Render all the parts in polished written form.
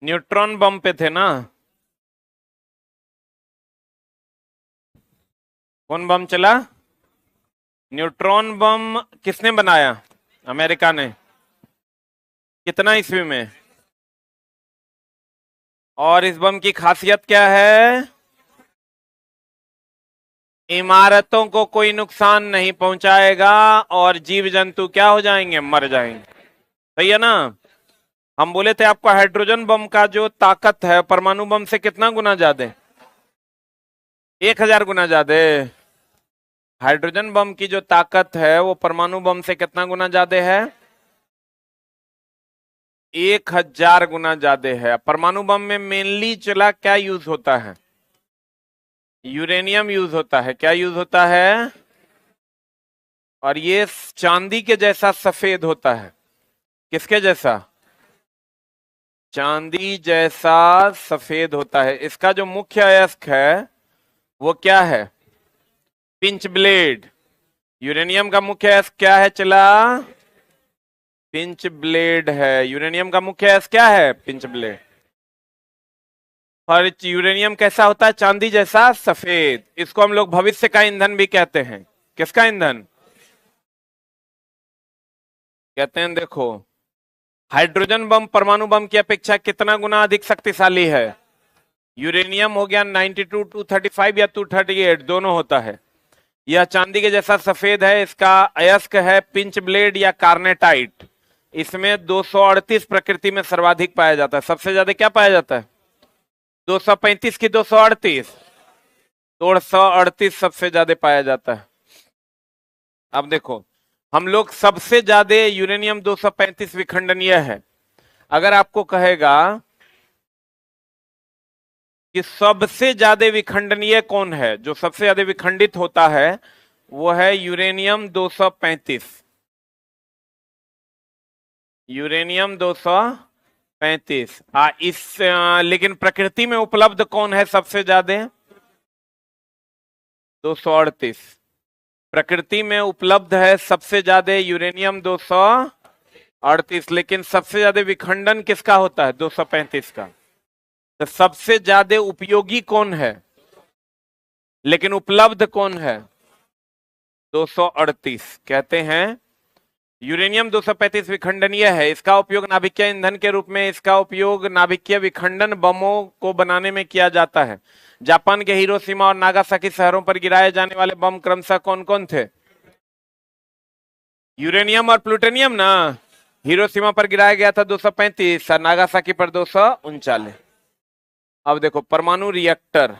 Neutron बम पे थे ना। कौन बम चला? न्यूट्रॉन बम किसने बनाया? अमेरिका ने। कितना ईस्वी में? और इस बम की खासियत क्या है? इमारतों को कोई नुकसान नहीं पहुंचाएगा और जीव जंतु क्या हो जाएंगे? मर जाएंगे। सही है ना? हम बोले थे आपको हाइड्रोजन बम का जो ताकत है परमाणु बम से कितना गुना ज्यादा? 1000 गुना ज्यादा। हाइड्रोजन बम की जो ताकत है वो परमाणु बम से कितना गुना ज्यादा है? 1000 गुना ज्यादा है। परमाणु बम में मेनली चला क्या यूज होता है? यूरेनियम यूज होता है। क्या यूज होता है? और ये चांदी के जैसा सफेद होता है। किसके जैसा? चांदी जैसा सफेद होता है। इसका जो मुख्य अयस्क है वो क्या है? Pinch blade. यूरेनियम का मुख्य अयस्क क्या है चला? पिंच ब्लेड है। यूरेनियम का मुख्य अयस्क क्या है? Pinch blade. और यूरेनियम कैसा होता है? चांदी जैसा सफेद। इसको हम लोग भविष्य का ईंधन भी कहते हैं। किसका ईंधन कहते हैं? देखो, हाइड्रोजन बम परमाणु बम की अपेक्षा कितना गुना अधिक शक्तिशाली है? यूरेनियम हो गया 92, 235 या 238 दोनों होता है। यह चांदी के जैसा सफेद है। इसका अयस्क है पिंच ब्लेड या कार्नेटाइट। इसमें 238 प्रकृति में सर्वाधिक पाया जाता है। सबसे ज्यादा क्या पाया जाता है? 235 की 238? 238 सबसे ज्यादा पाया जाता है। अब देखो, हम लोग सबसे ज्यादा यूरेनियम 235 विखंडनीय है। अगर आपको कहेगा कि सबसे ज्यादा विखंडनीय कौन है, जो सबसे ज्यादा विखंडित होता है, वो है यूरेनियम 235। यूरेनियम 235। लेकिन प्रकृति में उपलब्ध कौन है सबसे ज्यादा? 238। प्रकृति में उपलब्ध है सबसे ज्यादा यूरेनियम 238। लेकिन सबसे ज्यादा विखंडन किसका होता है? 235 का। तो सबसे ज्यादा उपयोगी कौन है लेकिन उपलब्ध कौन है? 238। कहते हैं यूरेनियम 235 विखंडनीय है। इसका उपयोग नाभिकीय ईंधन के रूप में, इसका उपयोग नाभिकीय विखंडन बमों को बनाने में किया जाता है। जापान के हिरोशिमा और नागासाकी शहरों पर गिराए जाने वाले बम क्रमशः कौन कौन थे? यूरेनियम और प्लूटोनियम ना। हिरोशिमा पर गिराया गया था 235 और नागासाकी पर 239। अब देखो, परमाणु रिएक्टर।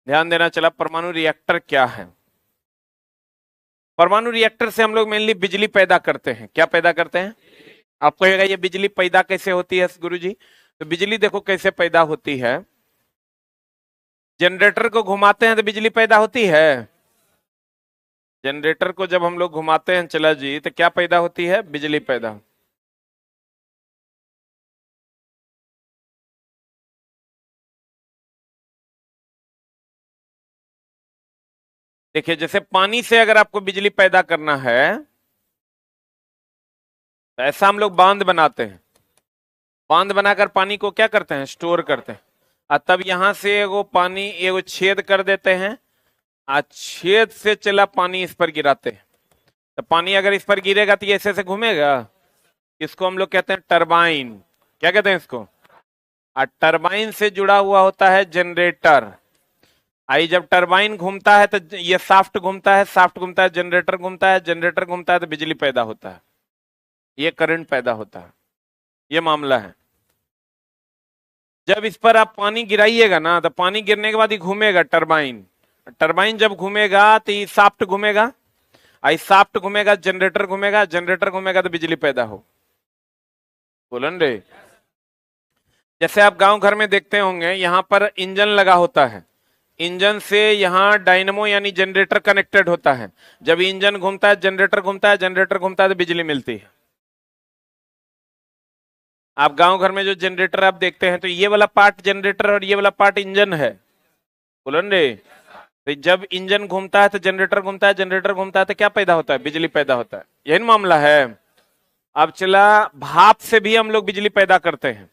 ध्यान देना चला, परमाणु रिएक्टर क्या है? परमाणु रिएक्टर से हम लोग मेनली बिजली पैदा करते हैं। क्या पैदा करते हैं? आपको कहेगा ये बिजली पैदा कैसे होती है गुरुजी? तो बिजली देखो कैसे पैदा होती है। जनरेटर को घुमाते हैं तो बिजली पैदा होती है। जनरेटर को जब हम लोग घुमाते हैं चला जी, तो क्या पैदा होती है? बिजली पैदा। देखिए, जैसे पानी से अगर आपको बिजली पैदा करना है तो ऐसा हम लोग बांध बनाते हैं। बांध बनाकर पानी को क्या करते हैं? स्टोर करते हैं। और तब यहां से एगो पानी एगो छेद कर देते हैं। छेद से चला पानी इस पर गिराते हैं। तो पानी अगर इस पर गिरेगा तो ये ऐसे से घूमेगा। इसको हम लोग कहते हैं टरबाइन। क्या कहते हैं इसको? और टरबाइन से जुड़ा हुआ होता है जनरेटर। आई जब टरबाइन घूमता है तो ये साफ्ट घूमता है, साफ्ट घूमता है, जनरेटर घूमता है, जनरेटर घूमता है तो बिजली पैदा होता है। ये करंट पैदा होता है। ये मामला है। जब इस पर आप पानी गिराइएगा ना तो पानी गिरने के बाद ही घूमेगा टरबाइन। टरबाइन जब घूमेगा तो ये साफ्ट घूमेगा। आई साफ्ट घूमेगा, जनरेटर घूमेगा, जनरेटर घूमेगा तो बिजली पैदा हो। बोलन रे। जैसे आप गांव घर में देखते होंगे, यहां पर इंजन लगा होता है। इंजन से यहां डायनमो यानी जनरेटर कनेक्टेड होता है। जब इंजन घूमता है, जनरेटर घूमता है, जनरेटर घूमता है तो बिजली मिलती है। आप गांव घर में जो जनरेटर आप देखते हैं तो ये वाला पार्ट जनरेटर और ये वाला पार्ट इंजन है। बोलन रे। तो जब इंजन घूमता है तो जनरेटर घूमता है, जनरेटर घूमता है तो क्या पैदा होता है? बिजली पैदा होता है। यही मामला है। अब चला, भाप से भी हम लोग बिजली पैदा करते हैं।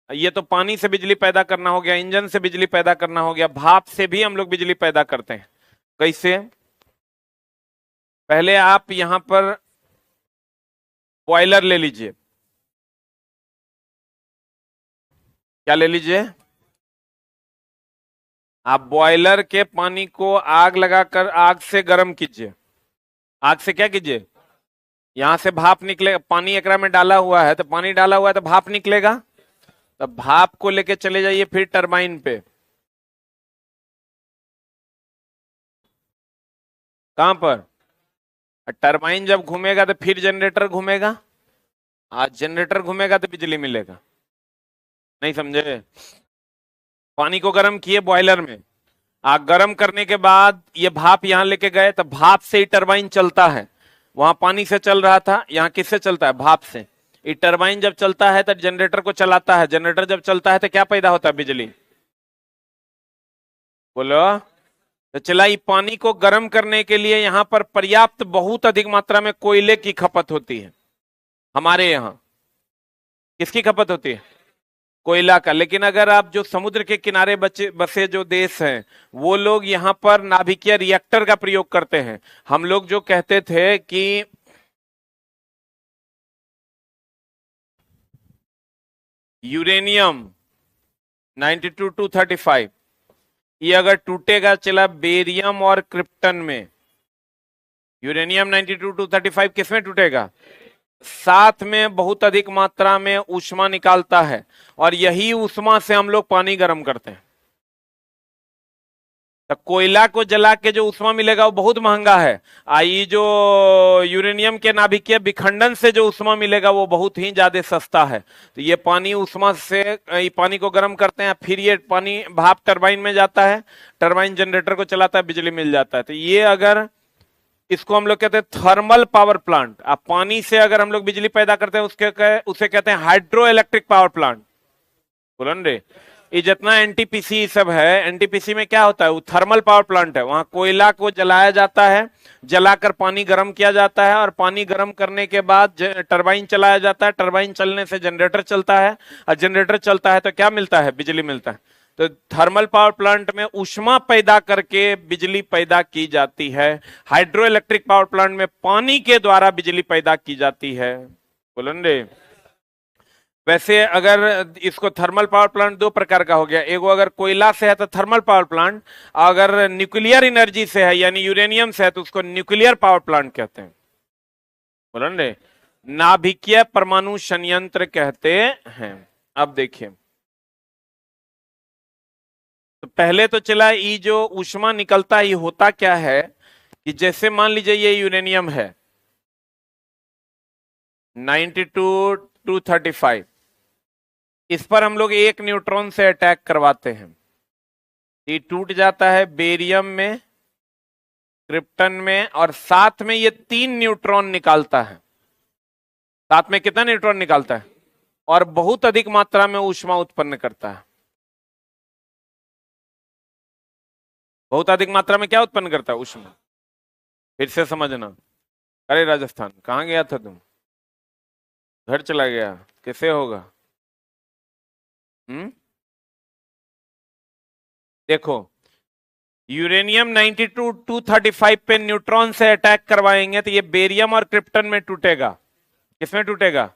ये तो पानी से बिजली पैदा करना हो गया, इंजन से बिजली पैदा करना हो गया, भाप से भी हम लोग बिजली पैदा करते हैं। कैसे? पहले आप यहां पर बॉयलर ले लीजिए। क्या ले लीजिए? आप बॉयलर के पानी को आग लगाकर आग से गर्म कीजिए। आग से क्या कीजिए? यहां से भाप निकले, पानी एकरा में डाला हुआ है तो पानी डाला हुआ है तो भाप निकलेगा। तो भाप को लेके चले जाइए फिर टरबाइन पे। कहां पर? टरबाइन जब घूमेगा तो फिर जनरेटर घूमेगा, आज जनरेटर घूमेगा तो बिजली मिलेगा। नहीं समझे? पानी को गर्म किए बॉयलर में, आग गर्म करने के बाद ये भाप यहां लेके गए तो भाप से ही टरबाइन चलता है। वहां पानी से चल रहा था, यहां किससे चलता है? भाप से। ये टरबाइन जब चलता है तो जनरेटर को चलाता है, जनरेटर जब चलता है तो क्या पैदा होता है? बिजली। बोलो। तो चला, ये पानी को गर्म करने के लिए यहां पर पर्याप्त बहुत अधिक मात्रा में कोयले की खपत होती है। हमारे यहाँ किसकी खपत होती है? कोयला का। लेकिन अगर आप जो समुद्र के किनारे बचे बसे जो देश हैं, वो लोग यहाँ पर नाभिकीय रिएक्टर का प्रयोग करते हैं। हम लोग जो कहते थे कि यूरेनियम 92-235 ये अगर टूटेगा चला बेरियम और क्रिप्टन में, यूरेनियम 92-235 किसमें टूटेगा? साथ में बहुत अधिक मात्रा में ऊष्मा निकालता है, और यही ऊष्मा से हम लोग पानी गर्म करते हैं। तो कोयला को जला के जो ऊष्मा मिलेगा वो बहुत महंगा है। आई जो यूरेनियम के नाभिकीय विखंडन से जो ऊष्मा मिलेगा वो बहुत ही ज्यादा सस्ता है। तो ये पानी ऊष्मा से पानी को गर्म करते हैं, फिर ये पानी भाप टरबाइन में जाता है, टरबाइन जनरेटर को चलाता है, बिजली मिल जाता है। तो ये अगर इसको हम लोग कहते हैं थर्मल पावर प्लांट। अब पानी से अगर हम लोग बिजली पैदा करते हैं उसे कहते हैं हाइड्रो इलेक्ट्रिक पावर प्लांट। बोलन रे, ये जितना एनटीपीसी सब है, एनटीपीसी में क्या होता है? वो थर्मल पावर प्लांट है। वहां कोयला को जलाया जाता है, जलाकर पानी गर्म किया जाता है, और पानी गर्म करने के बाद टरबाइन चलाया जाता है, टरबाइन चलने से जनरेटर चलता है, और जनरेटर चलता है तो क्या मिलता है? बिजली मिलता है। तो थर्मल पावर प्लांट में ऊष्मा पैदा करके बिजली पैदा की जाती है। हाइड्रो इलेक्ट्रिक पावर प्लांट में पानी के द्वारा बिजली पैदा की जाती है। बोलन रे। वैसे अगर इसको थर्मल पावर प्लांट दो प्रकार का हो गया, एगो अगर कोयला से है तो थर्मल पावर प्लांट, अगर न्यूक्लियर एनर्जी से है यानी यूरेनियम से है तो उसको न्यूक्लियर पावर प्लांट कहते हैं। बोलन रे, नाभिकीय परमाणु संयंत्र कहते हैं। अब देखिए, तो पहले तो चला ये जो ऊष्मा निकलता है ये होता क्या है कि जैसे मान लीजिए ये यूरेनियम है 92-235, इस पर हम लोग एक न्यूट्रॉन से अटैक करवाते हैं, ये टूट जाता है बेरियम में, क्रिप्टन में, और साथ में ये 3 न्यूट्रॉन निकालता है। साथ में कितना न्यूट्रॉन निकालता है? और बहुत अधिक मात्रा में ऊष्मा उत्पन्न करता है। बहुत अधिक मात्रा में क्या उत्पन्न करता है? ऊष्मा। फिर से समझना। अरे राजस्थान कहाँ गया था तुम? घर चला गया? कैसे होगा? देखो, यूरेनियम 92-235 पे न्यूट्रॉन से अटैक करवाएंगे तो ये बेरियम और क्रिप्टन में टूटेगा। किसमें टूटेगा?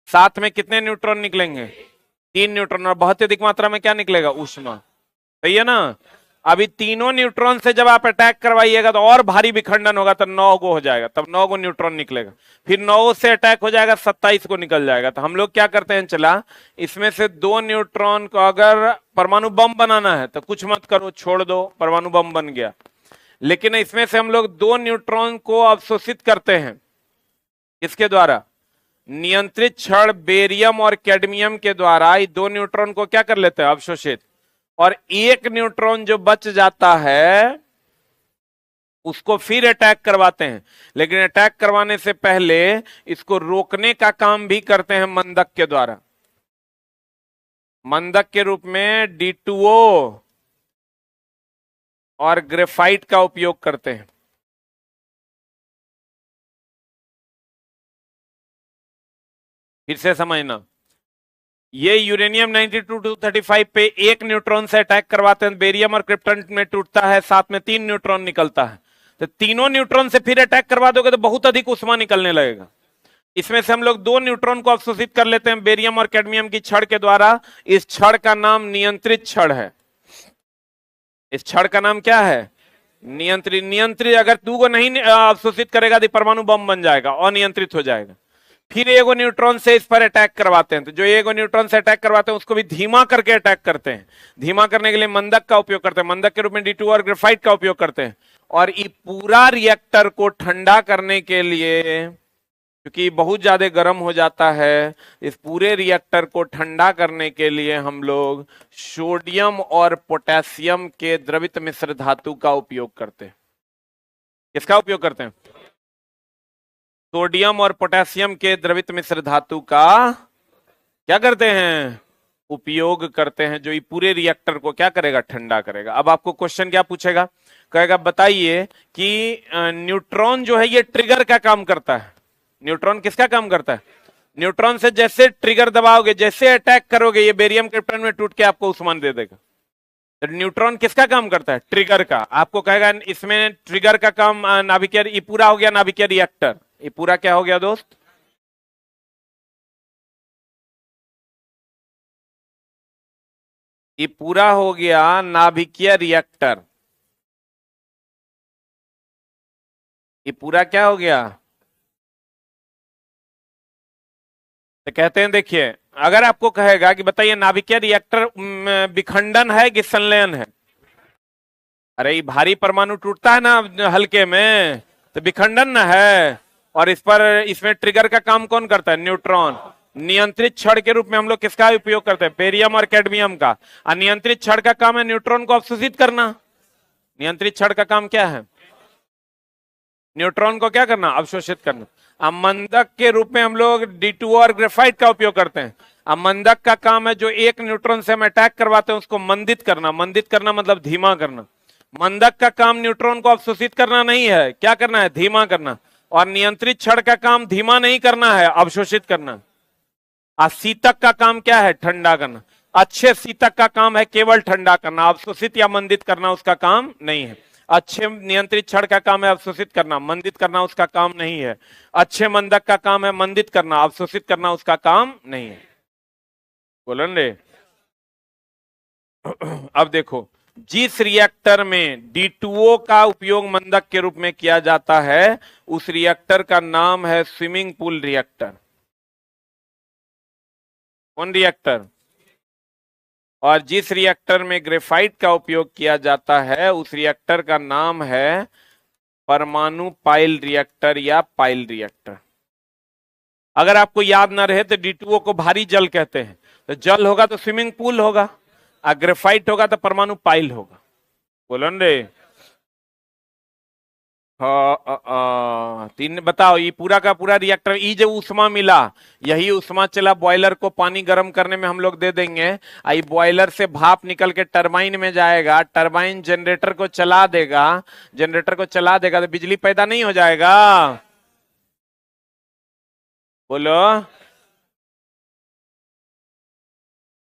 साथ में कितने न्यूट्रॉन निकलेंगे? 3 न्यूट्रॉन, और बहुत अधिक मात्रा में क्या निकलेगा? ऊष्मा। सही है ना? अभी तीनों न्यूट्रॉन से जब आप अटैक करवाइएगा तो और भारी विखंडन होगा, तो 9 गो हो जाएगा, तब 9 गो न्यूट्रॉन निकलेगा। फिर 9 से अटैक हो जाएगा, 27 को निकल जाएगा। तो हम लोग क्या करते हैं, चला इसमें से 2 न्यूट्रॉन को अगर परमाणु बम बनाना है तो कुछ मत करो, छोड़ दो, परमाणु बम बन गया। लेकिन इसमें से हम लोग 2 न्यूट्रॉन को अवशोषित करते हैं। किसके द्वारा? नियंत्रित क्षण बेरियम और कैडमियम के द्वारा ये 2 न्यूट्रॉन को क्या कर लेते हैं? अवशोषित। और 1 न्यूट्रॉन जो बच जाता है उसको फिर अटैक करवाते हैं। लेकिन अटैक करवाने से पहले इसको रोकने का काम भी करते हैं मंदक के द्वारा। मंदक के रूप में D2O और ग्रेफाइट का उपयोग करते हैं। फिर से समझना, ये यूरेनियम 92-235 पे एक न्यूट्रॉन से अटैक करवाते हैं, बेरियम और क्रिप्टन में टूटता है, साथ में 3 न्यूट्रॉन निकलता है। तो तीनों न्यूट्रॉन से फिर अटैक करवा दोगे तो बहुत अधिक उष्मा निकलने लगेगा। इसमें से हम लोग 2 न्यूट्रॉन को अवशोषित कर लेते हैं बेरियम और कैडमियम की छड़ के द्वारा। इस छड़ का नाम नियंत्रित छड़ है। इस छड़ का नाम क्या है? नियंत्रित। नियंत्रित अगर 2 को नहीं अवशोषित करेगा तो परमाणु बम बन जाएगा, अनियंत्रित हो जाएगा। फिर एगो न्यूट्रॉन से इस पर अटैक करवाते हैं, तो जो एगो न्यूट्रॉन से अटैक करवाते हैं उसको भी धीमा करके अटैक करते हैं। धीमा करने के लिए मंदक का उपयोग करते हैं, मंदक के रूप में D2O और ग्रेफाइट का उपयोग करते हैं। और ये पूरा रिएक्टर को ठंडा करने के लिए, क्योंकि बहुत ज्यादा गर्म हो जाता है, इस पूरे रिएक्टर को ठंडा करने के लिए हम लोग सोडियम और पोटेशियम के द्रवित मिश्र धातु का उपयोग करते हैं। किसका उपयोग करते हैं? सोडियम और पोटेशियम के द्रवित मिश्र धातु का क्या करते हैं? उपयोग करते हैं, जो ये पूरे रिएक्टर को क्या करेगा? ठंडा करेगा। अब आपको क्वेश्चन क्या पूछेगा? कहेगा बताइए कि न्यूट्रॉन जो है ये ट्रिगर का काम करता है। न्यूट्रॉन किसका काम करता है? न्यूट्रॉन से जैसे ट्रिगर दबाओगे, जैसे अटैक करोगे, ये बेरियम क्रिप्टन में टूट के आपको उस्मान दे देगा। तो न्यूट्रॉन किसका काम करता है? ट्रिगर का। आपको कहेगा इसमें ट्रिगर का काम नाभिकीय, ये पूरा हो गया नाभिकीय रिएक्टर। ये पूरा क्या हो गया दोस्त? ये पूरा हो गया नाभिकीय रिएक्टर। ये पूरा क्या हो गया? तो कहते हैं देखिए, अगर आपको कहेगा कि बताइए नाभिकीय रिएक्टर विखंडन है कि संलयन है? अरे ये भारी परमाणु टूटता है ना हल्के में, तो विखंडन ना है। और इस पर इसमें ट्रिगर का काम कौन करता है? न्यूट्रॉन। नियंत्रित छड़ के रूप में हम लोग किसका उपयोग करते हैं? बेरियम और कैडमियम का। अनियंत्रित छड़ का काम है न्यूट्रॉन को अवशोषित करना। नियंत्रित छड़ का काम क्या है? न्यूट्रॉन को क्या करना? अवशोषित करना। अब मंदक के रूप में हम लोग D2O और ग्रेफाइट का उपयोग करते हैं। अब मंदक का काम है जो एक न्यूट्रॉन से हम अटैक करवाते हैं उसको मंदित करना। मंदित करना मतलब धीमा करना। मंदक का काम न्यूट्रॉन को अवशोषित करना नहीं है, क्या करना है? धीमा करना। और नियंत्रित छड़ का काम धीमा नहीं करना है, अवशोषित करना। और शीतक का काम क्या है? ठंडा करना। अच्छे शीतक का काम है केवल ठंडा करना, अवशोषित या मंदित करना उसका काम नहीं है। अच्छे नियंत्रित छड़ का काम है अवशोषित करना, मंदित करना उसका काम नहीं है। अच्छे मंदक का काम है मंदित करना, अवशोषित करना उसका काम नहीं है। बोलन रे। अब देखो, जिस रिएक्टर में D2O का उपयोग मंदक के रूप में किया जाता है उस रिएक्टर का नाम है स्विमिंग पूल रिएक्टर। कौन रिएक्टर? और जिस रिएक्टर में ग्रेफाइट का उपयोग किया जाता है उस रिएक्टर का नाम है परमाणु पाइल रिएक्टर या पाइल रिएक्टर। अगर आपको याद ना रहे तो D2O को भारी जल कहते हैं, तो जल होगा तो स्विमिंग पूल होगा, और ग्रेफाइट होगा तो परमाणु पाइल होगा। बोलन रे। तीन बताओ, ये पूरा का पूरा रिएक्टर, ये जो उष्मा मिला यही उष्मा चला बॉयलर को पानी गर्म करने में हम लोग दे देंगे। आई बॉयलर से भाप निकल के टरबाइन में जाएगा, टरबाइन जनरेटर को चला देगा, जनरेटर को चला देगा तो बिजली पैदा नहीं हो जाएगा? बोलो।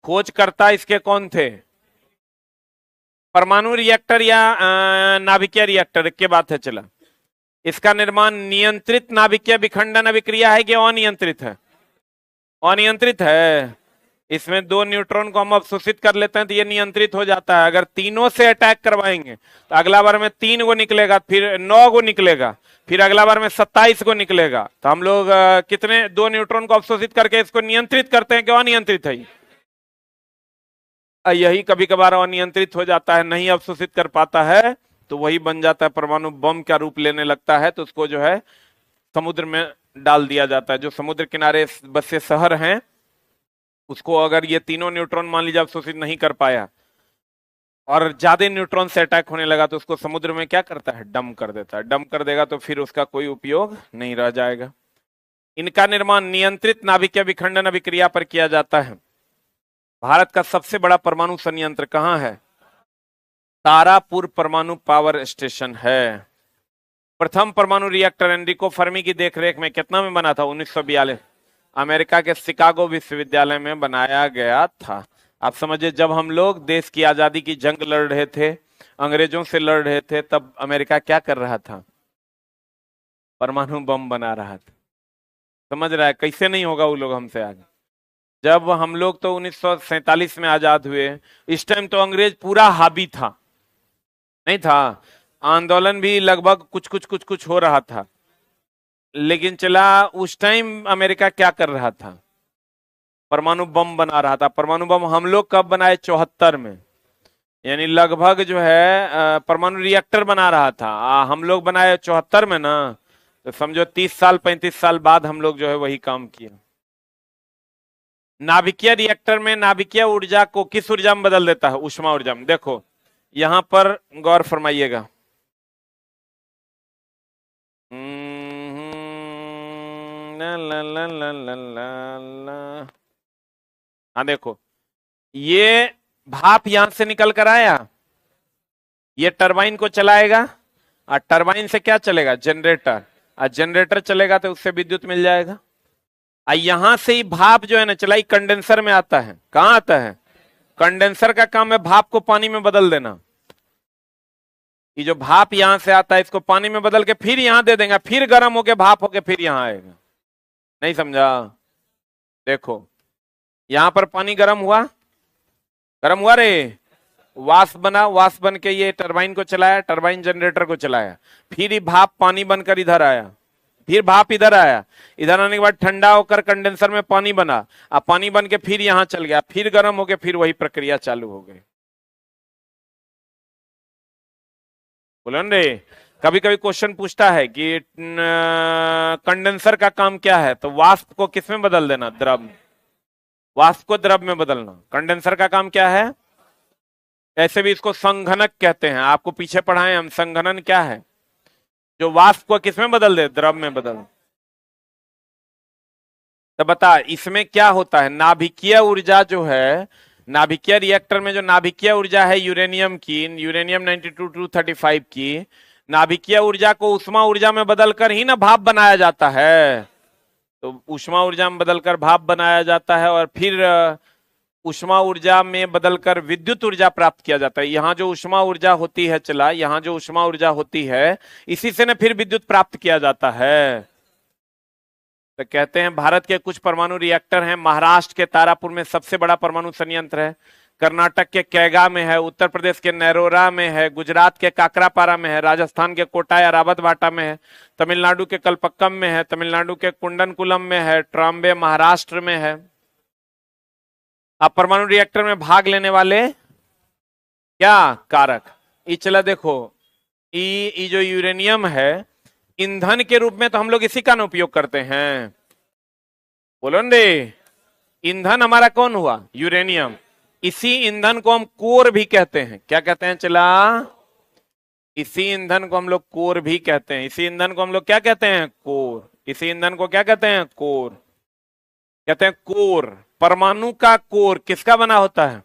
खोजकर्ता इसके कौन थे? परमाणु रिएक्टर या नाभिकीय रिएक्टर के बात है चला। इसका निर्माण नियंत्रित नाभिकीय विखंडन अभिक्रिया है कि अनियंत्रित है? अनियंत्रित है। इसमें 2 न्यूट्रॉन को हम अवशोषित कर लेते हैं तो ये नियंत्रित हो जाता है। अगर तीनों से अटैक करवाएंगे तो अगला बार में 3 को निकलेगा, फिर 9 को निकलेगा, फिर अगला बार में 27 को निकलेगा। तो हम लोग कितने 2 न्यूट्रॉन को अवशोषित करके इसको नियंत्रित करते हैं कि अनियंत्रित है? यही कभी कभार अनियंत्रित हो जाता है, नहीं अवशोषित कर पाता है, तो वही बन जाता है परमाणु बम का रूप लेने लगता है। तो उसको जो है समुद्र में डाल दिया जाता है। जो समुद्र किनारे बसे शहर हैं उसको अगर ये तीनों न्यूट्रॉन मान लीजिए अवशोषित नहीं कर पाया और ज्यादा न्यूट्रॉन से अटैक होने लगा तो उसको समुद्र में क्या करता है? डंप कर देता है। डंप कर देगा तो फिर उसका कोई उपयोग नहीं रह जाएगा। इनका निर्माण नियंत्रित नाभिकीय विखंडन अभिक्रिया पर किया जाता है। भारत का सबसे बड़ा परमाणु संयंत्र कहाँ है? तारापुर परमाणु पावर स्टेशन है। प्रथम परमाणु रिएक्टर एनरिको फर्मी की देखरेख में कितना में बना था? 1942। अमेरिका के शिकागो विश्वविद्यालय में बनाया गया था। आप समझिए, जब हम लोग देश की आजादी की जंग लड़ रहे थे, अंग्रेजों से लड़ रहे थे, तब अमेरिका क्या कर रहा था? परमाणु बम बना रहा था। समझ रहा है? कैसे नहीं होगा वो लोग हमसे आगे। जब हम लोग तो 1947 में आजाद हुए, इस टाइम तो अंग्रेज पूरा हावी था, नहीं था? आंदोलन भी लगभग कुछ हो रहा था, लेकिन चला उस टाइम अमेरिका क्या कर रहा था? परमाणु बम बना रहा था। परमाणु बम हम लोग कब बनाए? 74 में। यानी लगभग जो है परमाणु रिएक्टर बना रहा था, हम लोग बनाए 74 में ना, तो समझो 30 साल 35 साल बाद हम लोग जो है वही काम किया। नाभिकीय रिएक्टर में नाभिकीय ऊर्जा को किस ऊर्जा में बदल देता है? ऊष्मा ऊर्जा में। देखो यहां पर गौर फरमाइएगा। हाँ देखो, ये भाप यहां से निकल कर आया, ये टरबाइन को चलाएगा, और टरबाइन से क्या चलेगा? जनरेटर, और जनरेटर चलेगा तो उससे विद्युत मिल जाएगा। यहां से ही भाप जो है ना चलाई कंडेंसर में आता है। कहां आता है? कंडेंसर का काम है भाप को पानी में बदल देना। ये जो भाप यहां से आता है इसको पानी में बदल के फिर यहां दे देंगे, फिर गर्म होके भाप होके फिर यहां आएगा। नहीं समझा? देखो यहां पर पानी गर्म हुआ, गर्म हुआ रे, वाष्प बना, वाष्प बन के ये टरबाइन को चलाया, टरबाइन जनरेटर को चलाया, फिर ही भाप पानी बनकर इधर आया, फिर भाप इधर आया, इधर आने के बाद ठंडा होकर कंडेंसर में पानी बना, अब पानी बन के फिर यहां चल गया, फिर गर्म होके फिर वही प्रक्रिया चालू हो गई। बोलो रे, कभी कभी क्वेश्चन पूछता है कि कंडेंसर का काम क्या है, तो वाष्प को किस में बदल देना? द्रव में। वाष्प को द्रव में बदलना कंडेंसर का काम क्या है? ऐसे भी इसको संघनक कहते हैं, आपको पीछे पढ़ाए हम। संघनन क्या है? जो वाष्प को किस में बदल दे? द्रव में बदल। तो बता इसमें क्या होता है? नाभिकीय ऊर्जा जो है, नाभिकीय रिएक्टर में जो नाभिकीय ऊर्जा है यूरेनियम की, यूरेनियम 92-235 की, नाभिकीय ऊर्जा को उष्मा ऊर्जा में बदलकर ही ना भाप बनाया जाता है। तो उष्मा ऊर्जा में बदलकर भाप बनाया जाता है, और फिर उष्मा ऊर्जा में बदलकर विद्युत ऊर्जा प्राप्त किया जाता है। यहाँ जो उष्मा ऊर्जा होती है, चला यहाँ जो उष्मा ऊर्जा होती है, इसी से ना फिर विद्युत प्राप्त किया जाता है। तो कहते हैं भारत के कुछ परमाणु रिएक्टर हैं। महाराष्ट्र के तारापुर में सबसे बड़ा परमाणु संयंत्र है, कर्नाटक के कैगा में है, उत्तर प्रदेश के नैरोरा में है, गुजरात के काकरापारा में है, राजस्थान के कोटा या रावतबाटा में है, तमिलनाडु के कलपक्कम में है, तमिलनाडु के कुंडनकुलम में है, ट्राम्बे महाराष्ट्र में है। अब परमाणु रिएक्टर में भाग लेने वाले क्या कारक? ये चला देखो, ये जो यूरेनियम है, ईंधन के रूप में तो हम लोग इसी का ना उपयोग करते हैं। बोलो रे, ईंधन हमारा कौन हुआ? यूरेनियम। इसी ईंधन को हम कोर भी कहते हैं। क्या कहते हैं? चला, इसी ईंधन को हम लोग कोर भी कहते हैं। इसी ईंधन को हम लोग क्या कहते हैं? कोर। इसी ईंधन को क्या कहते हैं? कोर कहते हैं। कोर, परमाणु का कोर किसका बना होता है?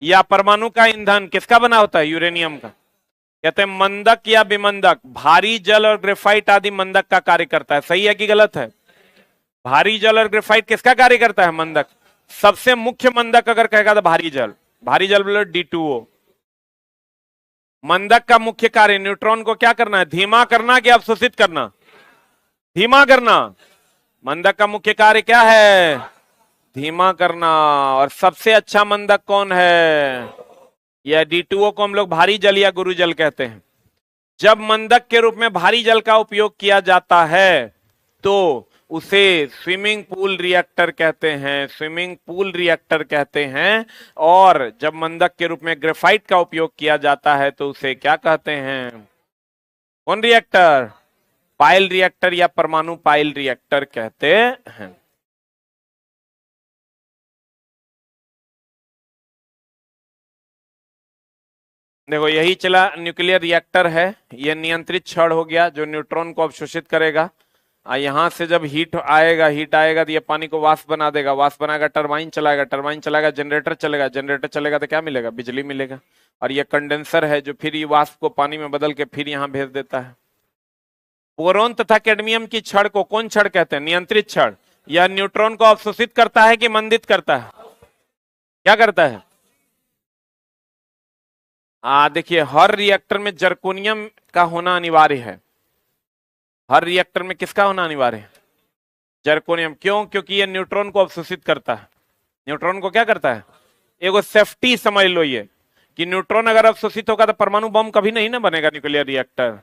या परमाणु का ईंधन किसका बना होता है? यूरेनियम का। कहते हैं मंदक या विमंदक, भारी जल और ग्रेफाइट आदि मंदक का कार्य करता है। सही है कि गलत है? भारी जल और ग्रेफाइट किसका कार्य करता है? मंदक। सबसे मुख्य मंदक अगर कहेगा तो भारी जल। भारी जल बोलो D2O। मंदक का मुख्य कार्य न्यूट्रॉन को क्या करना है? धीमा करना कि अवशोषित करना? धीमा करना। मंदक का मुख्य कार्य क्या है? धीमा करना। और सबसे अच्छा मंदक कौन है? यह D2O को हम लोग भारी जल या गुरु जल कहते हैं। जब मंदक के रूप में भारी जल का उपयोग किया जाता है तो उसे स्विमिंग पूल रिएक्टर कहते हैं। स्विमिंग पूल रिएक्टर कहते हैं। और जब मंदक के रूप में ग्रेफाइट का उपयोग किया जाता है तो उसे क्या कहते हैं? कौन रिएक्टर? पाइल रिएक्टर या परमाणु पाइल रिएक्टर कहते हैं। देखो यही चला न्यूक्लियर रिएक्टर है। यह नियंत्रित छड़ हो गया जो न्यूट्रॉन को अवशोषित करेगा। यहां से जब हीट आएगा तो ये पानी को वाष्प बना देगा, वाष्प बनाएगा, टरबाइन चलाएगा, जनरेटर चलेगा तो क्या मिलेगा? बिजली मिलेगा। और ये कंडेंसर है जो फिर ये वाष्प को पानी में बदल के फिर यहां भेज देता है। बोरोन तथा कैडमियम की छड़ को कौन छड़ कहते हैं? नियंत्रित छड़। या न्यूट्रॉन को अवशोषित करता है कि मंदित करता है? क्या करता है? देखिए, हर रिएक्टर में जर्कोनियम का होना अनिवार्य है। हर रिएक्टर में किसका होना अनिवार्य है? जर्कोनियम। क्यों? क्योंकि ये न्यूट्रॉन को अवशोषित करता है। न्यूट्रॉन को क्या करता है? एगो सेफ्टी समझ लो ये, कि न्यूट्रॉन अगर अवशोषित होगा तो परमाणु बम कभी नहीं ना बनेगा न्यूक्लियर रिएक्टर।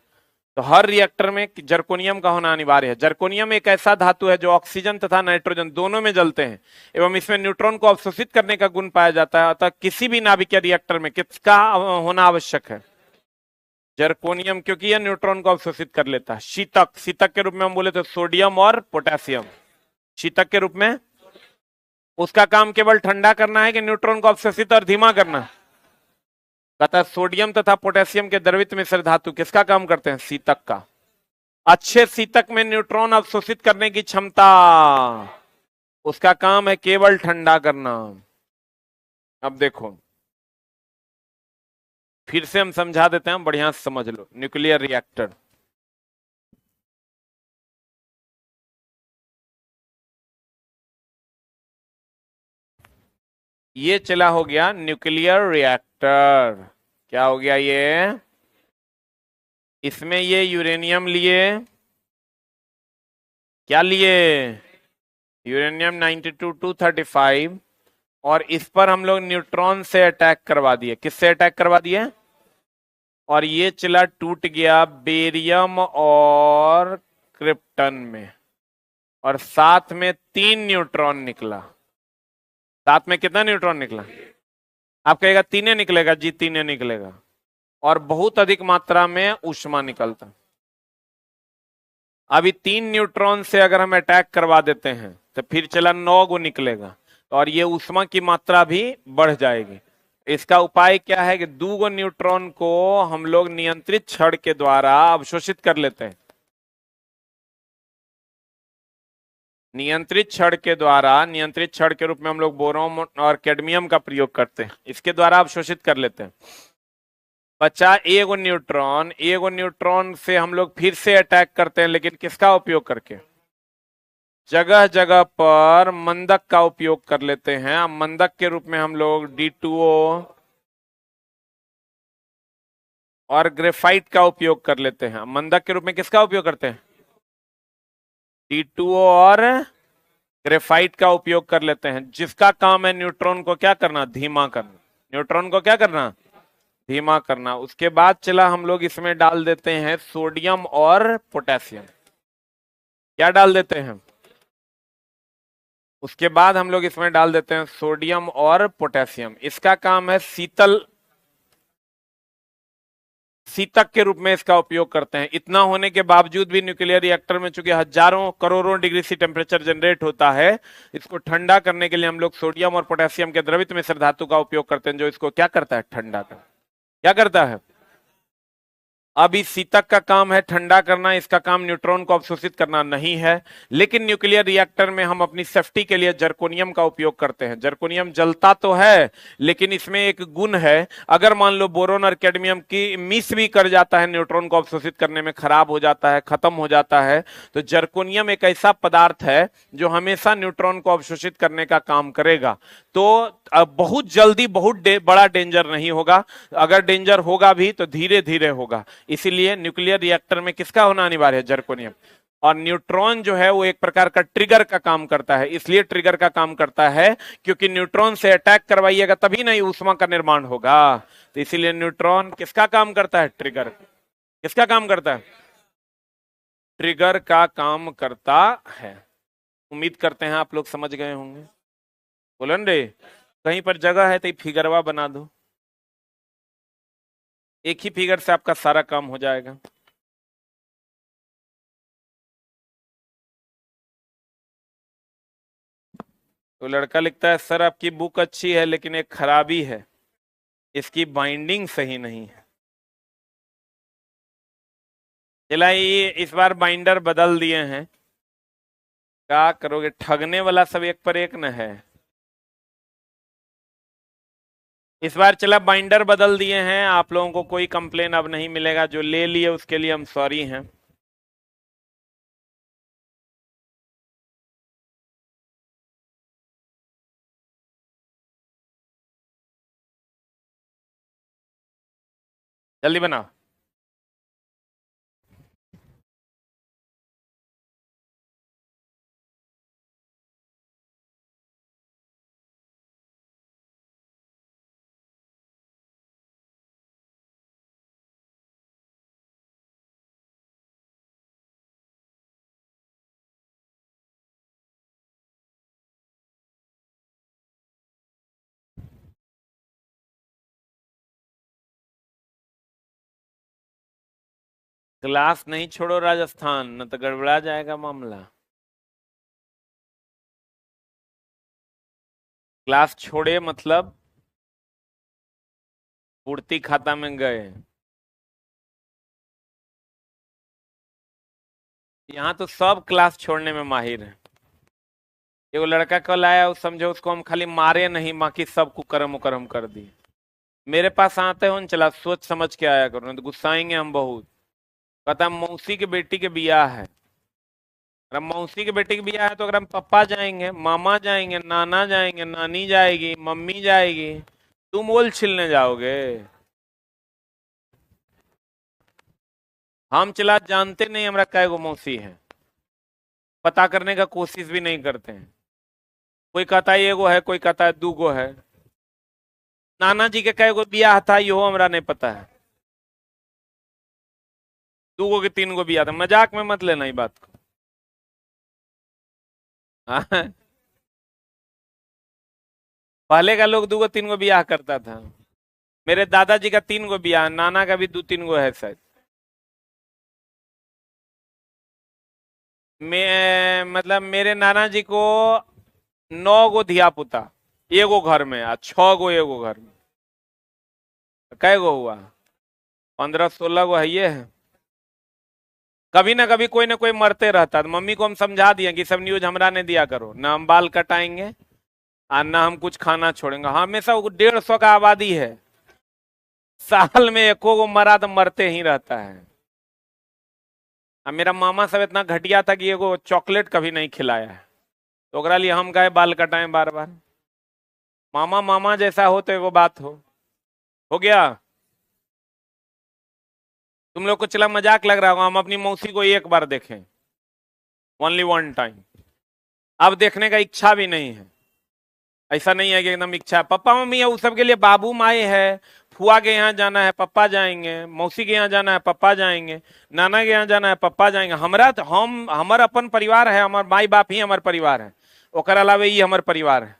तो हर रिएक्टर में जर्कोनियम का होना अनिवार्य है। जर्कोनियम एक ऐसा धातु है जो ऑक्सीजन तथा नाइट्रोजन दोनों में जलते हैं एवं इसमें न्यूट्रॉन को अवशोषित करने का गुण पाया जाता है। अतः किसी भी नाभिकीय रिएक्टर में किसका होना आवश्यक है? जर्कोनियम, क्योंकि यह न्यूट्रॉन को अवशोषित कर लेता है। शीतक, शीतक के रूप में हम बोले तो सोडियम और पोटेशियम। शीतक के रूप में उसका काम केवल ठंडा करना है कि न्यूट्रॉन को अवशोषित और धीमा करना? कहता है सोडियम तथा पोटेशियम के द्रवित मिश्र धातु किसका काम करते हैं? शीतक का। अच्छे शीतक में न्यूट्रॉन अवशोषित करने की क्षमता, उसका काम है केवल ठंडा करना। अब देखो, फिर से हम समझा देते हैं, बढ़िया से समझ लो। न्यूक्लियर रिएक्टर, ये चला हो गया न्यूक्लियर रिएक्टर। क्या हो गया ये? इसमें ये यूरेनियम लिए, क्या लिए? यूरेनियम 92-235, और इस पर हम लोग न्यूट्रॉन से अटैक करवा दिए। किससे अटैक करवा दिए? और ये चला टूट गया बेरियम और क्रिप्टन में, और साथ में 3 न्यूट्रॉन निकला। साथ में कितना न्यूट्रॉन निकला? आप कहेगा 3 निकलेगा जी, 3 निकलेगा, और बहुत अधिक मात्रा में ऊष्मा निकलता। अभी 3 न्यूट्रॉन से अगर हम अटैक करवा देते हैं तो फिर चला 9 गो निकलेगा, और ये ऊष्मा की मात्रा भी बढ़ जाएगी। इसका उपाय क्या है कि 2 गो न्यूट्रॉन को हम लोग नियंत्रित छड़ के द्वारा अवशोषित कर लेते हैं। नियंत्रित छड़ के द्वारा, नियंत्रित छड़ के रूप में हम लोग बोरोन और कैडमियम का प्रयोग करते हैं, इसके द्वारा अवशोषित कर लेते हैं। बचा एगो न्यूट्रॉन। एगो न्यूट्रॉन से हम लोग फिर से अटैक करते हैं, लेकिन किसका उपयोग करके? जगह जगह पर मंदक का उपयोग कर लेते हैं। अब मंदक के रूप में हम लोग D2O और ग्रेफाइट का उपयोग कर लेते हैं। मंदक के रूप में किसका उपयोग करते हैं? D2O और ग्रेफाइट का उपयोग कर लेते हैं, जिसका काम है न्यूट्रॉन को क्या करना? धीमा करना। न्यूट्रॉन को क्या करना? धीमा करना। उसके बाद चला हम लोग इसमें डाल देते हैं सोडियम और पोटेशियम। क्या डाल देते हैं? उसके बाद हम लोग इसमें डाल देते हैं सोडियम और पोटेशियम। इसका काम है शीतक के रूप में इसका उपयोग करते हैं। इतना होने के बावजूद भी न्यूक्लियर रिएक्टर में चूंकि हजारों करोड़ों डिग्री सी टेम्परेचर जनरेट होता है, इसको ठंडा करने के लिए हम लोग सोडियम और पोटेशियम के द्रवित मिश्र धातु का उपयोग करते हैं, जो इसको क्या करता है? ठंडा करता है। क्या करता है? अब इस शीतक का काम है ठंडा करना, इसका काम न्यूट्रॉन को अवशोषित करना नहीं है। लेकिन न्यूक्लियर रिएक्टर में हम अपनी सेफ्टी के लिए जर्कोनियम का उपयोग करते हैं। जर्कोनियम जलता तो है, लेकिन इसमें एक गुण है, अगर मान लो बोरोन और कैडमियम की मिस भी कर जाता है, न्यूट्रॉन को अवशोषित करने में खराब हो जाता है, खत्म हो जाता है, तो जर्कोनियम एक ऐसा पदार्थ है जो हमेशा न्यूट्रॉन को अवशोषित करने का काम करेगा। तो बहुत जल्दी बहुत बड़ा डेंजर नहीं होगा, अगर डेंजर होगा भी तो धीरे धीरे होगा। इसीलिए न्यूक्लियर रिएक्टर में किसका होना अनिवार्य है? जर्कोनियम। और न्यूट्रॉन जो है वो एक प्रकार का ट्रिगर का काम करता है। इसलिए ट्रिगर का काम करता है क्योंकि न्यूट्रॉन से अटैक करवाइएगा तभी नहीं ऊष्मा का निर्माण होगा। तो इसीलिए न्यूट्रॉन किसका काम करता है? ट्रिगर। किसका काम करता है? ट्रिगर का काम करता है। उम्मीद करते हैं आप लोग समझ गए होंगे। बोलन रे, कहीं पर जगह है तो फिगरवा बना दो, एक ही फिगर से आपका सारा काम हो जाएगा। तो लड़का लिखता है सर आपकी बुक अच्छी है लेकिन एक खराबी है, इसकी बाइंडिंग सही नहीं है। चला ये इस बार बाइंडर बदल दिए हैं, क्या करोगे? ठगने वाला सब एक पर एक न है। इस बार चला बाइंडर बदल दिए हैं, आप लोगों को कोई कंप्लेन अब नहीं मिलेगा। जो ले लिए उसके लिए हम सॉरी हैं। जल्दी बनाओ। क्लास नहीं छोड़ो राजस्थान, न तो गड़बड़ा जाएगा मामला। क्लास छोड़े मतलब पूर्ति खाता में गए। यहाँ तो सब क्लास छोड़ने में माहिर है। एगो लड़का कल आया, उस समझो उसको हम खाली मारे नहीं, बाकी सब कुकर्म उकर्म कर दिए। मेरे पास आते हो चला, सोच समझ के आया करो, नहीं तो गुस्साएंगे हम बहुत। कहता मौसी के बेटी के बियाह है। अगर मौसी के बेटी के बियाह है तो अगर हम पापा जाएंगे, मामा जाएंगे, नाना जाएंगे, नानी जाएगी, मम्मी जाएगी, तुम ओल छिलने जाओगे। हम चला जानते नहीं हमरा कै गो मौसी है, पता करने का कोशिश भी नहीं करते हैं। कोई कहता है एगो है, कोई कहता है दूगो है। नाना जी के कै गो बियाह था यो हमरा नहीं पता है। दूगो के तीन गो बियाह था, मजाक में मत लेना ये बात को। हाँ? पहले का लोग दूगो तीन गो बियाह करता था। मेरे दादाजी का तीन गो बियाह, नाना का भी दो तीन गो है शायद। मैं मतलब मेरे नाना जी को 9 गो धिया पुता, एगो घर में, आ 6 गो एगो घर में। कै गो हुआ? 15-16 गो है ये है। कभी ना कभी कोई ना कोई मरते रहता, तो मम्मी को हम समझा दिए कि सब न्यूज हमरा ने दिया करो ना, हम बाल कटाएंगे और ना हम कुछ खाना छोड़ेंगे। हमेशा 150 का आबादी है, साल में एको गो मरा तो मरते ही रहता है। अब मेरा मामा सब इतना घटिया था कि एगो चॉकलेट कभी नहीं खिलाया है, तो ओकरा लिए हम गए बाल कटाएं बार बार। मामा मामा जैसा हो तो एगो बात हो गया। तुम लोग को चला मजाक लग रहा होगा, हम अपनी मौसी को एक बार देखें, ओनली वन टाइम। अब देखने का इच्छा भी नहीं है। ऐसा नहीं है कि एकदम इच्छा है। पापा मम्मी है, उस सब के लिए बाबू माए है। फुआ के यहाँ जाना है पापा जाएंगे, मौसी के यहाँ जाना है पापा जाएंगे, नाना के यहाँ जाना है पापा जाएंगे। हमरा तो हमर अपन परिवार है, हमार माई बाप ही हमार परिवार है, ओकर अलावे ये हमार परिवार है।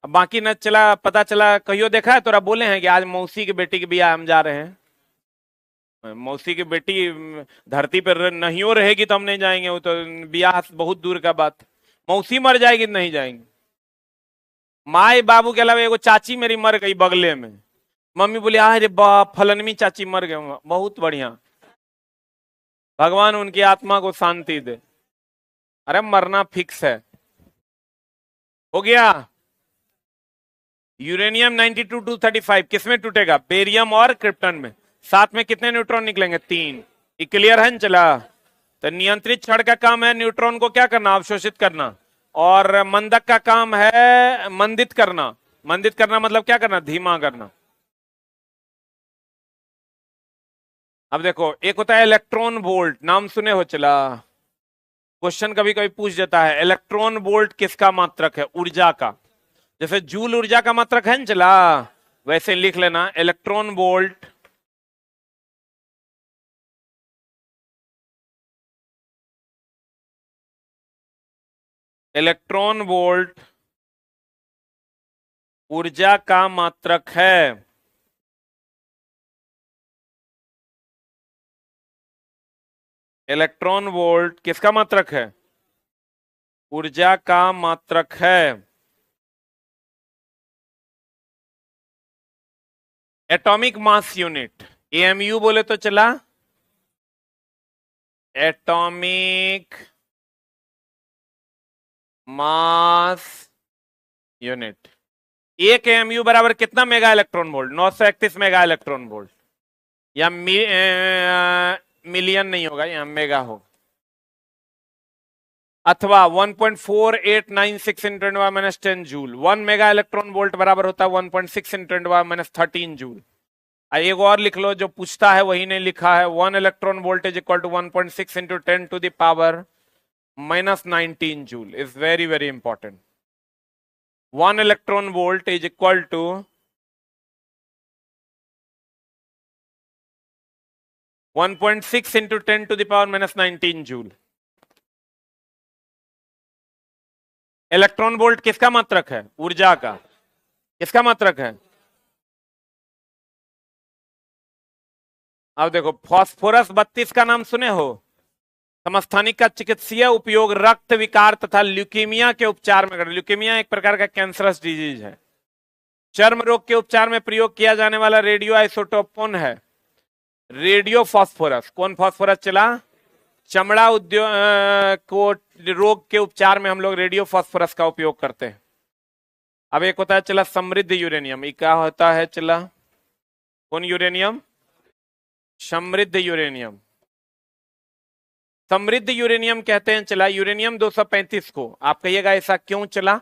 अब बाकी न चला, पता चला कहियो देखा है तोरा बोले हैं कि आज मौसी की बेटी के बियाह हम जा रहे हैं। मौसी की बेटी धरती पर नहीं हो रहेगी तो हम नहीं जाएंगे, वो तो बियाह बहुत दूर का बात। मौसी मर जाएगी तो नहीं जाएंगे। माए बाबू के अलावा एगो चाची मेरी मर गई बगले में, मम्मी बोली अरे बाप फलनमी चाची मर गए, बहुत बढ़िया, भगवान उनकी आत्मा को शांति दे। अरे मरना फिक्स है। हो गया। यूरेनियम 92-235 किसमें टूटेगा? बेरियम और क्रिप्टन में। साथ में कितने न्यूट्रॉन निकलेंगे? 3। ये क्लियर है? चला तो नियंत्रित क्षण का काम है न्यूट्रॉन को क्या करना? अवशोषित करना। और मंदक का काम है मंदित करना। मंदित करना मतलब क्या करना? धीमा करना। अब देखो, एक होता है इलेक्ट्रॉन वोल्ट, नाम सुने हो? चला क्वेश्चन कभी कभी पूछ जाता है, इलेक्ट्रॉन वोल्ट किसका मात्रक है? ऊर्जा का। जैसे जूल ऊर्जा का मात्रक है ना, चला वैसे लिख लेना इलेक्ट्रॉन वोल्ट इलेक्ट्रॉन वोल्ट ऊर्जा का मात्रक है। इलेक्ट्रॉन वोल्ट किसका मात्रक है? ऊर्जा का मात्रक है। एटॉमिक मास यूनिट, एएमयू बोले तो चला, एटॉमिक मास यूनिट। एक एएमयू बराबर कितना mega electron volt? 931 mega electron volt. या मिलियन नहीं होगा, यहां मेगा होगा। अथवा 1.4896 × 10⁻⁻10 जूल। 1 मेगा इलेक्ट्रॉन वोल्ट बराबर होता है 1.6 × 10⁻⁻13 जूल। एक और लिख लो, जो पूछता है वही नहीं लिखा है। 1 electron voltage equal to 1.6 into 10 to the power -19 joule is very very important. 1 electron volt is equal to 1.6 into 10 to the power -19 joule. Electron volt किसका मात्रक है? ऊर्जा का। किसका मात्रक है? अब देखो, फास्फोरस 32 का नाम सुने हो? समस्थानिक का चिकित्सीय उपयोग रक्त विकार तथा ल्यूकीमिया के उपचार में करते। ल्यूकीमिया एक प्रकार का कैंसरस डिजीज है। चर्म रोग के उपचार में प्रयोग किया जाने वाला रेडियो आइसोटोप कौन है? Radio phosphorus. कौन फास्फोरस चला? चमड़ा उद्योग को रोग के उपचार में हम लोग रेडियो फास्फोरस का उपयोग करते हैं। अब एक होता है चला समृद्ध यूरेनियम। ये क्या होता है चला? कौन यूरेनियम? समृद्ध यूरेनियम। समृद्ध यूरेनियम कहते हैं चला यूरेनियम 235 को। आप कहिएगा ऐसा क्यों चला?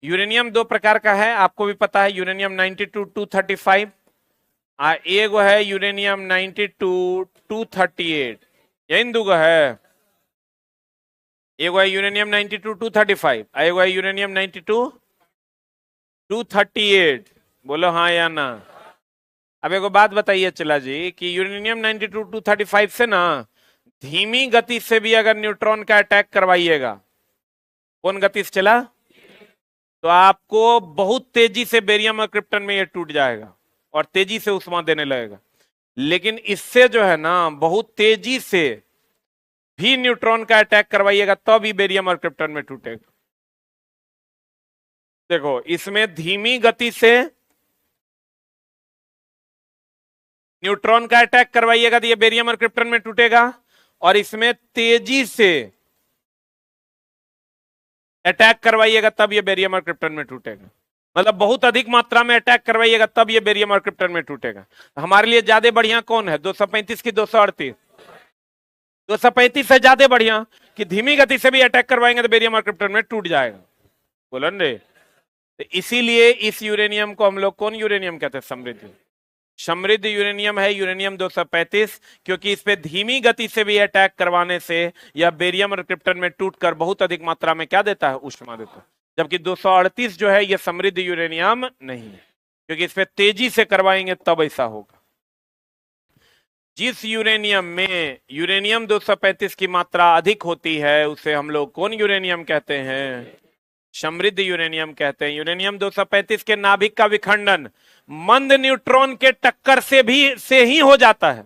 यूरेनियम दो प्रकार का है, आपको भी पता है। यूरेनियम 92 235, एक है यूरेनियम 92 238। यही दो है। एक है यूरेनियम 92 235, एक है यूरेनियम 92 238। बोलो हाँ या ना। अब एक बात बताइए चला जी कि यूरेनियम 92 235 से ना धीमी गति से भी अगर न्यूट्रॉन का अटैक करवाइएगा, कौन गति से चला, तो आपको बहुत तेजी से बेरियम और क्रिप्टन में ये टूट जाएगा और तेजी से उष्मा देने लगेगा। लेकिन इससे जो है ना बहुत तेजी से भी न्यूट्रॉन का अटैक करवाइएगा तो भी बेरियम और क्रिप्टन में टूटेगा। देखो, इसमें धीमी गति से न्यूट्रॉन का अटैक करवाइएगा तो ये बेरियम और क्रिप्टन में टूटेगा, और इसमें तेजी से अटैक करवाइएगा तब ये बेरियम और क्रिप्टन में टूटेगा। मतलब बहुत अधिक मात्रा में अटैक करवाइएगा तब ये बेरियम और क्रिप्टन में टूटेगा। हमारे लिए ज्यादा बढ़िया कौन है? 235 की 238? 235 है ज्यादा बढ़िया कि धीमी गति से भी अटैक करवाएंगे तो बेरियम और क्रिप्टन में टूट जाएगा। बोलो रे। तो इसीलिए इस यूरेनियम को हम लोग कौन यूरेनियम कहते हैं? समृद्ध। समृद्ध यूरेनियम है यूरेनियम 235, क्योंकि इस पे धीमी गति से भी अटैक करवाने से यह बेरियम और क्रिप्टन में टूटकर बहुत अधिक मात्रा में क्या देता है? ऊष्मा देता है। जबकि 238 जो है यह समृद्ध यूरेनियम नहीं है, क्योंकि इस पे तेजी से करवाएंगे तब ऐसा होगा। जिस यूरेनियम में यूरेनियम 235 की मात्रा अधिक होती है उसे हम लोग कौन यूरेनियम कहते हैं? समृद्ध यूरेनियम कहते हैं। यूरेनियम 235 के नाभिक का विखंडन मंद न्यूट्रॉन के टक्कर से ही हो जाता है।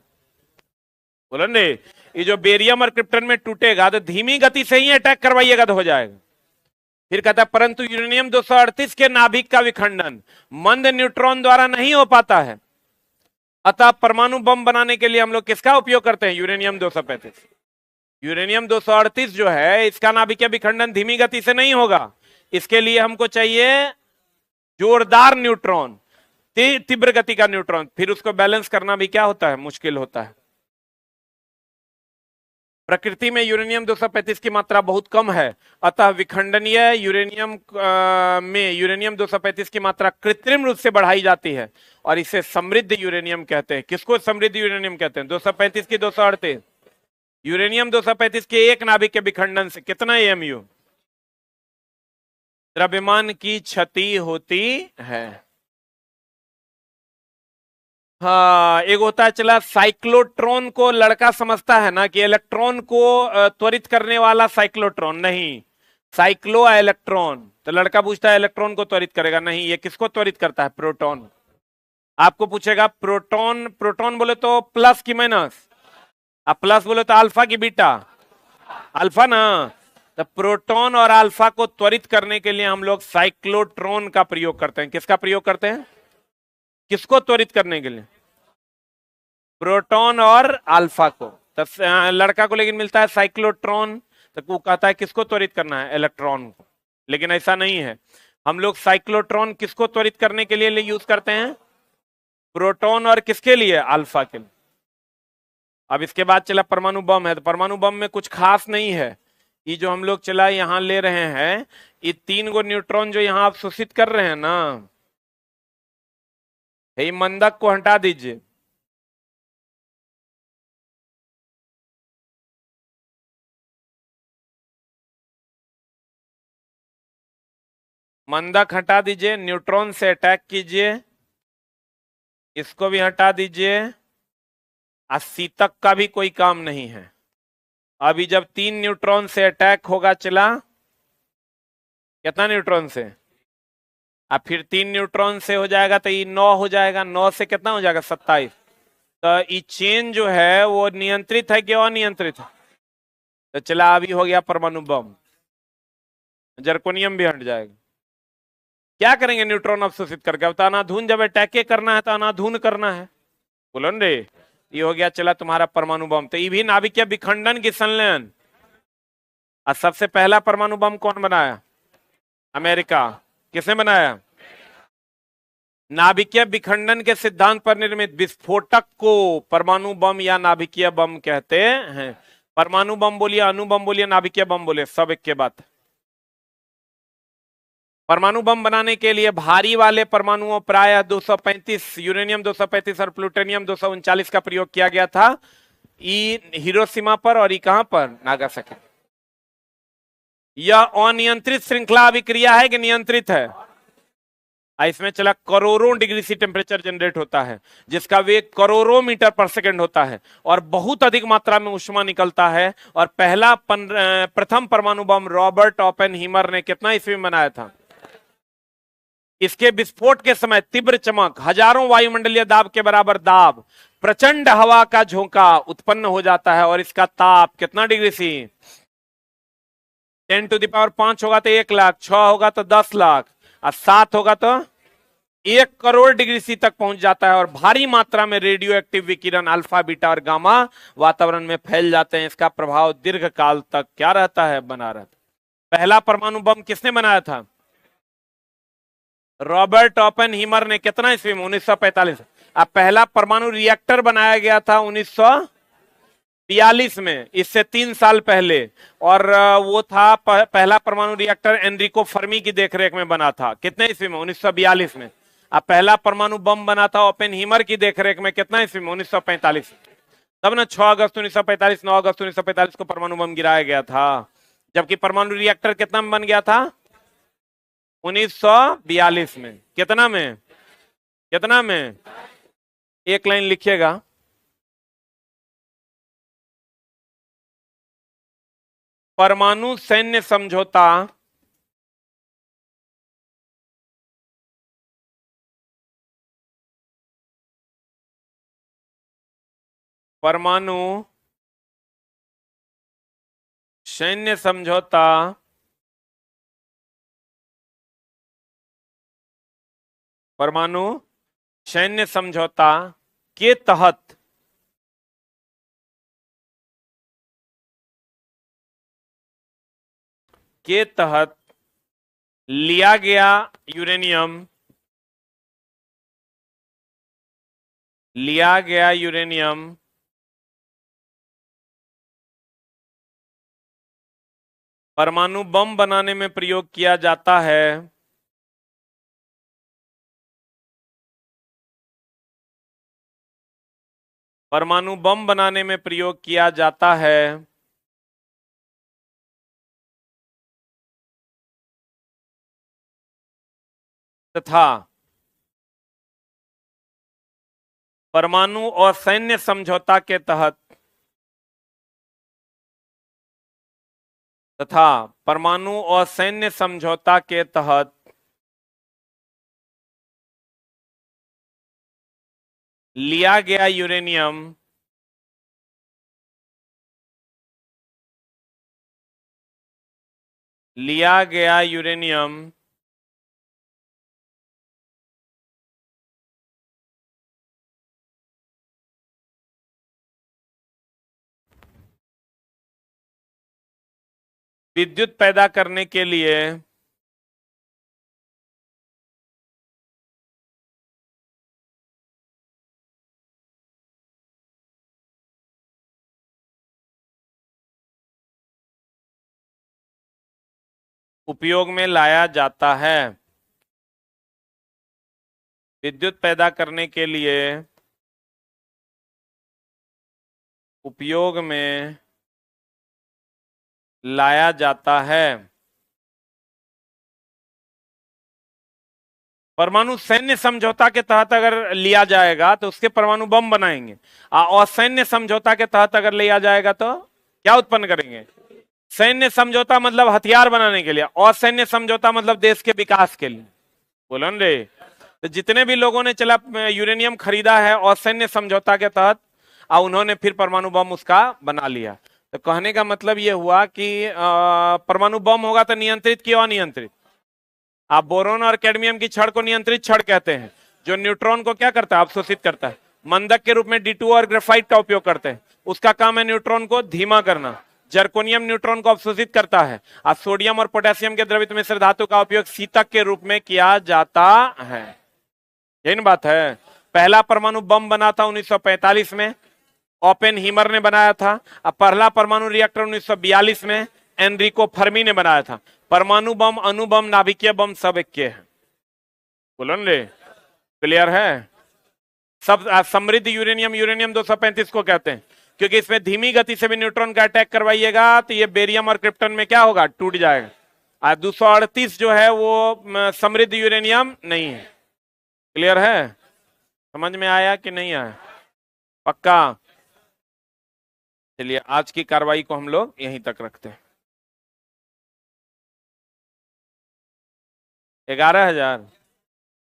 बोलो ने, ये जो बेरियम और क्रिप्टन में टूटेगा तो धीमी गति से ही अटैक करवाइएगा तो हो जाएगा। फिर कहता है परंतु यूरेनियम 238 के नाभिक का विखंडन मंद न्यूट्रॉन द्वारा नहीं हो पाता है। अतः परमाणु बम बनाने के लिए हम लोग किसका उपयोग करते हैं? यूरेनियम 235। यूरेनियम 238 जो है इसका नाभिकीय विखंडन धीमी गति से नहीं होगा। इसके लिए हमको चाहिए जोरदार न्यूट्रॉन, तीव्र गति का न्यूट्रॉन। फिर उसको बैलेंस करना भी क्या होता है? मुश्किल होता है। प्रकृति में यूरेनियम 235 की मात्रा बहुत कम है, अतः विखंडनीय यूरेनियम में यूरेनियम 235 की मात्रा कृत्रिम रूप से बढ़ाई जाती है और इसे समृद्ध यूरेनियम कहते हैं। किसको समृद्ध यूरेनियम कहते हैं? 235 की 238। यूरेनियम 235 के एक नाभिक के विखंडन से कितना एमयू द्रव्यमान की क्षति होती है? हाँ, एक होता है चला साइक्लोट्रॉन को लड़का समझता है ना कि इलेक्ट्रॉन को त्वरित करने वाला साइक्लोट्रॉन, नहीं, साइक्लो इलेक्ट्रॉन। तो लड़का पूछता है इलेक्ट्रॉन को त्वरित करेगा? नहीं, ये किसको त्वरित करता है? प्रोटॉन। आपको पूछेगा प्रोटॉन, प्रोटॉन बोले तो प्लस की माइनस, अब प्लस बोले तो अल्फा की बीटा? अल्फा ना। तो प्रोटॉन और अल्फा को त्वरित करने के लिए हम लोग साइक्लोट्रॉन का प्रयोग करते हैं। किसका प्रयोग करते हैं? किसको त्वरित करने के लिए? प्रोटॉन और अल्फा को। तो लड़का को लेकिन मिलता है साइक्लोट्रॉन, तो वो कहता है किसको त्वरित करना है? इलेक्ट्रॉन को। लेकिन ऐसा नहीं है, हम लोग साइक्लोट्रॉन किसको त्वरित करने के लिए यूज करते हैं? प्रोटॉन और किसके लिए? अल्फा के लिए। अब इसके बाद चला परमाणु बम है। तो परमाणु बम में कुछ खास नहीं है। ये जो हम लोग चला यहां ले रहे हैं, ये 3 गो न्यूट्रॉन जो यहां आप शोषित कर रहे हैं ना, ये मंदक को हटा दीजिए। मंदक हटा दीजिए, न्यूट्रॉन से अटैक कीजिए, इसको भी हटा दीजिए। शीतक का भी कोई काम नहीं है। अभी जब 3 न्यूट्रॉन से अटैक होगा, चला कितना न्यूट्रॉन से, अब फिर 3 न्यूट्रॉन से हो जाएगा तो ये 9 हो जाएगा, 9 से कितना हो जाएगा 27। तो ये चेन जो है वो नियंत्रित है कि अनियंत्रित है? तो चला अभी हो गया परमाणु बम, जर्कोनियम भी हट जाएगा। क्या करेंगे न्यूट्रॉन अवशोषित करके? अब तो अनाधून जब अटैक करना है तो अनाधून करना है, बोलो रे। ये हो गया चला तुम्हारा परमाणु बम। तो ये भी नाभिकीय विखंडन की संलयन। और सबसे पहला परमाणु बम कौन बनाया? अमेरिका। किसने बनाया? नाभिकीय विखंडन के सिद्धांत पर निर्मित विस्फोटक को परमाणु बम या नाभिकीय बम कहते हैं। परमाणु बम बोलिए, अणु बम बोलिए, नाभिकीय बम बोलिए, सब एक के बात। परमाणु बम बनाने के लिए भारी वाले परमाणुओं प्रायः 235 यूरेनियम 235 और प्लूटोनियम 239 का प्रयोग किया गया था। हिरोशिमा पर और कहां पर? नागासाकी। यह अनियंत्रित श्रृंखला अभिक्रिया है कि नियंत्रित है? इसमें चला करोड़ों डिग्री सी टेम्परेचर जनरेट होता है, जिसका वेग करोड़ों मीटर पर सेकंड होता है और बहुत अधिक मात्रा में ऊष्मा निकलता है। और प्रथम परमाणु बम रॉबर्ट ओपेनहीमर ने कितना ईस्वी में बनाया था? इसके विस्फोट के समय तीव्र चमक, हजारों वायुमंडलीय दाब के बराबर दाब, प्रचंड हवा का झोंका उत्पन्न हो जाता है और इसका ताप कितना डिग्री सी? 10⁵ होगा तो 1 लाख, 6 होगा तो 10 लाख और 7 होगा तो 1 करोड़ डिग्री सी तक पहुंच जाता है। और भारी मात्रा में रेडियो एक्टिव विकिरण अल्फा, बीटा और गामा वातावरण में फैल जाते हैं। इसका प्रभाव दीर्घ काल तक क्या रहता है? बना रहता है। पहला परमाणु बम किसने बनाया था? रॉबर्ट ओपेनहीमर ने। कितना ईस्वी में? 1945। अब पहला परमाणु रिएक्टर बनाया गया था 1942 में, इससे 3 साल पहले। और वो था पहला परमाणु रिएक्टर एनरिको फर्मी की देखरेख में बना था। कितने ईस्वी में? 1942 में। अब पहला परमाणु बम बना था ओपेनहीमर की देखरेख में, कितना ईस्वी में? 1945। तब ना 6 अगस्त 1945, 9 अगस्त 1945 को परमाणु बम गिराया गया था। जबकि परमाणु रिएक्टर कितना में बन गया था? 1942 में। कितना में? कितना में? एक लाइन लिखिएगा। परमाणु सैन्य समझौता परमाणु सैन्य समझौता परमाणु सैन्य समझौता के तहत लिया गया यूरेनियम परमाणु बम बनाने में प्रयोग किया जाता है। परमाणु बम बनाने में प्रयोग किया जाता है तथा परमाणु और सैन्य समझौता के तहत लिया गया यूरेनियम विद्युत पैदा करने के लिए उपयोग में लाया जाता है। विद्युत पैदा करने के लिए उपयोग में लाया जाता है। परमाणु सैन्य समझौता के तहत अगर लिया जाएगा तो उसके परमाणु बम बनाएंगे, और सैन्य समझौता के तहत अगर लिया जाएगा तो क्या उत्पन्न करेंगे? सैन्य समझौता मतलब हथियार बनाने के लिए, और सैन्य समझौता मतलब देश के विकास के लिए। बोलो न रे। तो जितने भी लोगों ने चला यूरेनियम खरीदा है और सैन्य समझौता के तहत, और उन्होंने फिर परमाणु बम उसका बना लिया। तो कहने का मतलब यह हुआ कि परमाणु बम होगा तो नियंत्रित क्यों अनियंत्रित? आप बोरोन और कैडमियम की छड़ को नियंत्रित छड़ कहते हैं, जो न्यूट्रॉन को क्या करता है? अवशोषित करता है। मंदक के रूप में D2 और ग्रेफाइट का उपयोग करते हैं, उसका काम है न्यूट्रॉन को धीमा करना। जर्कोनियम न्यूट्रॉन को अवशोषित करता है, और सोडियम और पोटेशियम के द्रवित मिश्र धातु का उपयोग शीतक के रूप में किया जाता है। यही ना बात है। पहला परमाणु बम बना था 1945 में, ओपेनहीमर ने बनाया था। अब पहला परमाणु रिएक्टर 1942 में एनरिको फर्मी ने बनाया था। परमाणु बम, अणुबम, नाभिकीय बम सब एक के हैं। बोलो न रे। क्लियर है? सब समृद्ध यूरेनियम, यूरेनियम 235 को कहते हैं, क्योंकि इसमें धीमी गति से भी न्यूट्रॉन का अटैक करवाइएगा तो ये बेरियम और क्रिप्टन में क्या होगा? टूट जाएगा। 238 जो है वो समृद्ध यूरेनियम नहीं है। क्लियर है? समझ में आया कि नहीं आया? पक्का? चलिए आज की कार्रवाई को हम लोग यहीं तक रखते हैं। 11,000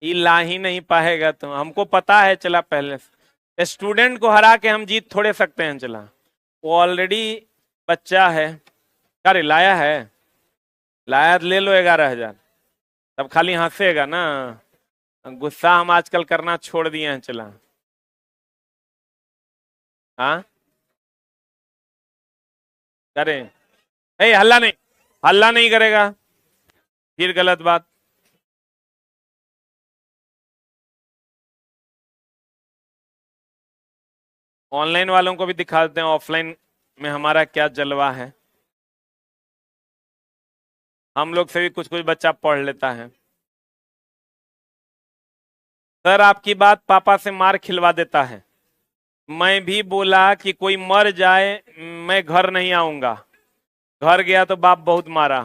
ये ला ही नहीं पाएगा, तो हमको पता है चला पहले से। स्टूडेंट को हरा के हम जीत थोड़े सकते हैं चला, वो ऑलरेडी बच्चा है। अरे लाया है, लाया तो ले लो 11,000। तब खाली हंसेगा ना। गुस्सा हम आजकल करना छोड़ दिए हैं चला। हाँ करे, हल्ला नहीं, हल्ला नहीं करेगा फिर गलत बात। ऑनलाइन वालों को भी दिखा देते हैं ऑफलाइन में हमारा क्या जलवा है। हम लोग से भी कुछ कुछ बच्चा पढ़ लेता है। सर आपकी बात पापा से मार खिलवा देता है। मैं भी बोला कि कोई मर जाए मैं घर नहीं आऊंगा, घर गया तो बाप बहुत मारा।